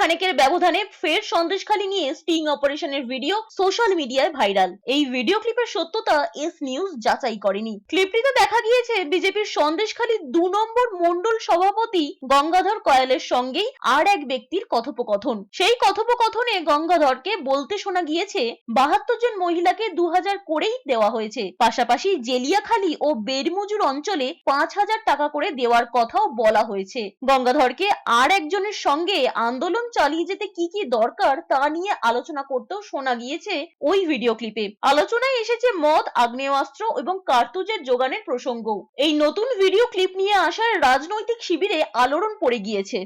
খানেকের ব্যবধানে ফের সন্দেশখালী নিয়ে স্টিং অপারেশনের ভিডিও সোশ্যাল মিডিয়ায় ভাইরাল। এই ভিডিও ক্লিপের সত্যতা এস নিউজ যাচাই করেনি। ক্লিপটিতে দেখা গিয়েছে বিজেপির সন্দেশখালী 2 নম্বর মণ্ডল সভাপতি গঙ্গাধর কয়ালের সঙ্গেই আর এক ব্যক্তির কথোপকথন। সেই কথোপকথনে গঙ্গাধরকে বলতে শোনা গিয়েছে 72 জন মহিলাকে 2000 করেই দেওয়া হয়েছে, পাশাপাশি জেলিয়াখালী ও বেরমুজুর অঞ্চলে 5000 টাকা করে দেওয়ার কথাও বলা হয়েছে। গঙ্গাধরকে আর একজনের সঙ্গে আন্দোলন চালিয়ে যেতে কি কি দরকার তা নিয়ে আলোচনা করতেও শোনা গিয়েছে ওই ভিডিও ক্লিপে। আলোচনায় এসেছে মদ, আগ্নেয়াস্ত্র এবং কার্তুজের যোগানের প্রসঙ্গ। এই নতুন ভিডিও ক্লিপ নিয়ে আসার রাজনৈতিক শিবিরে আলোড়ন পড়ে গিয়েছে।